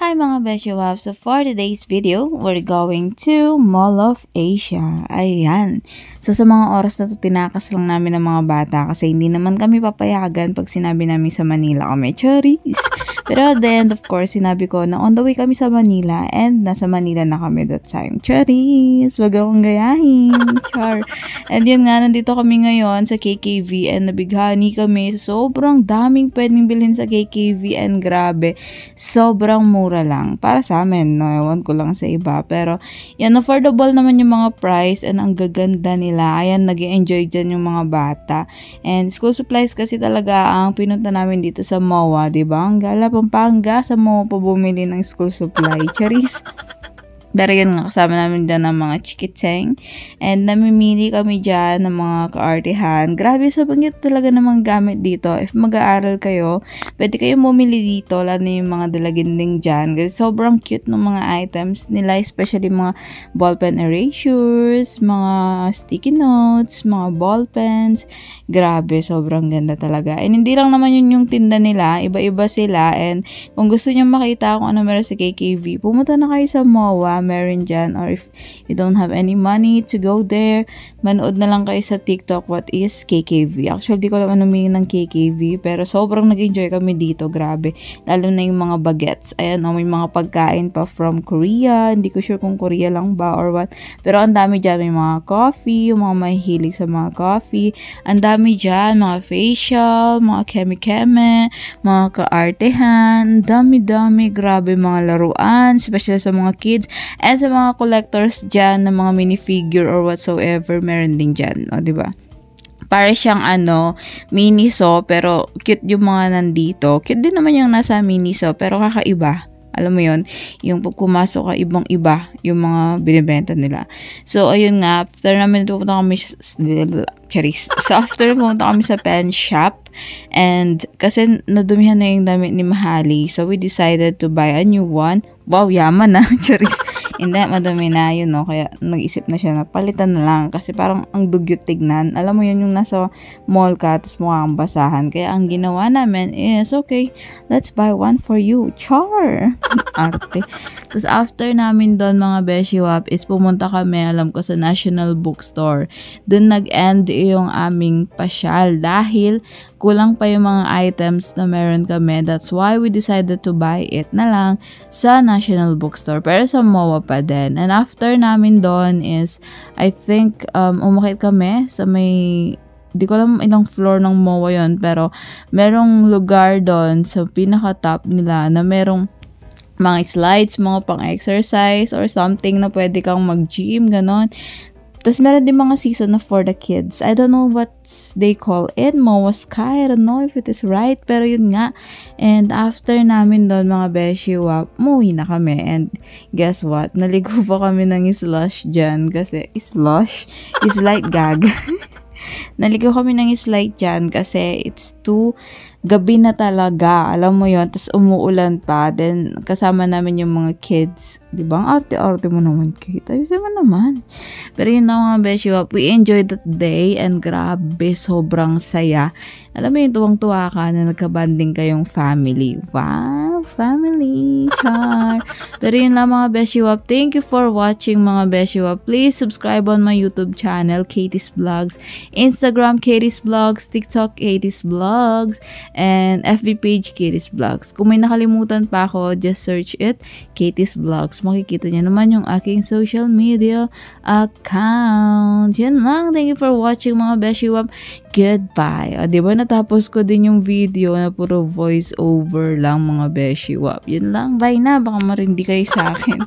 Hi mga Beshi Wow! So for today's video, we're going to Mall of Asia. Ayan. So sa mga oras na to, tinakas lang namin ng mga bata kasi hindi naman kami papayagan pag sinabi namin sa Manila kami, charis. Pero at the end, of course, sinabi ko na on the way kami sa Manila and nasa Manila na kami that time. Charis! Wag akong gayahin. Char. And yun nga, nandito kami ngayon sa KKV and nabighani kami. Sobrang daming pwedeng bilhin sa KKV and grabe. Sobrang mura lang. Para sa amin, no? Ewan ko lang sa iba. Pero, yan, affordable naman yung mga price and ang gaganda nila. Ayan, nag-enjoy dyan yung mga bata. And school supplies kasi talaga ang pinunta namin dito sa MOA, diba? Ang gala, Pampanga, sa MOA pa bumili ng school supply. Charis! Pero yun nga, kasama namin dyan ng mga chikitseng. And namimili kami dyan ng mga kaartihan. Grabe, sobrang cute talaga namang gamit dito. If mag-aaral kayo, pwede kayong bumili dito, lalo na yung mga dalaginding dyan. Kasi sobrang cute ng mga items nila, especially mga ballpen erasures, mga sticky notes, mga ballpens. Grabe, sobrang ganda talaga. And hindi lang naman yun yung tinda nila, iba-iba sila. And kung gusto nyo makita kung ano meron sa KKV, pumunta na kayo sa MOA, meron dyan. Or if you don't have any money to go there, manood na lang kayo sa TikTok what is KKV. Actually, di ko alam ano meaning ng KKV, pero sobrang nag-enjoy kami dito, grabe. Lalo na yung mga bagets. Ayan, may mga pagkain pa from Korea. Hindi ko sure kung Korea lang ba or what. Pero ang dami dyan, may mga coffee, yung mga mahihilig sa mga coffee. Ang dami dyan, mga facial, mga keme-keme, mga kaartehan, dami-dami, grabe mga laruan, especially sa mga kids. And sa mga collectors dyan ng mga minifigure or whatsoever, meron din dyan, o diba? Para siyang Miniso, pero cute yung mga nandito. Cute din naman yung nasa Miniso, pero kakaiba. Alam mo yon, yung pag pumasok ka, ibang-iba yung mga binibenta nila. So, ayun nga, after namin pupunta kami sa pen shop, and kasi nadumihan na yung damit ni Mahali, so we decided to buy a new one. Wow, yaman na, charis. Hindi, madami na yun, no? Kaya nag-isip na siya na palitan na lang kasi parang ang dugyot tignan. Alam mo yun, yung nasa mall ka, tapos mukha kang basahan. Kaya ang ginawa namin is, okay, let's buy one for you. Char! Arte. Tapos after namin doon, mga Beshi Wap, is pumunta kami, alam ko, sa National Bookstore. Doon nag-end yung aming pasyal dahil kulang pa yung mga items na meron kami. That's why we decided to buy it na lang sa National Bookstore. Pero sa MOA pa din. And after namin doon is, I think, umakit kami sa may, di ko alam ilang floor ng MOA yon, pero merong lugar doon sa pinaka-top nila na merong mga slides, mga pang-exercise or something na pwede kang mag-gym, ganon. Tapos meron din mga season na for the kids. I don't know what they call it. MOA Sky. I don't know if it is right. Pero yun nga. And after namin doon, mga Beshi Wap, umuwi na kami. And guess what? Naligo pa kami ng slush dyan. Kasi slush is like gag. Naligo kami ng slide dyan kasi it's too gabi na talaga. Alam mo yon, tapos umuulan pa. Then, kasama namin yung mga kids. Diba? Ang arte-arte mo naman, Kate. Ayos naman. Pero yun na mga Beshi Wap, we enjoyed that day and grabe, sobrang saya. Alam mo yung tuwang-tuwa ka na nagka-banding kayong family. Wow, family, char. Pero yun lang mga Beshi Wap. Thank you for watching mga Beshi Wap. Please subscribe on my YouTube channel, Katie's Vlogs, Instagram, Katie's Vlogs, TikTok, Katie's Vlogs, and FB page, Katie's Vlogs. Kung may nakalimutan pa ako, just search it, Katie's Vlogs. Makikita niyo naman yung aking social media account. Yan lang. Thank you for watching mga Beshi Wap. Goodbye. O, diba natapos ko din yung video na puro voice over lang mga Beshi Wap. Yun lang. Bye na. Baka marindi kayo sa akin.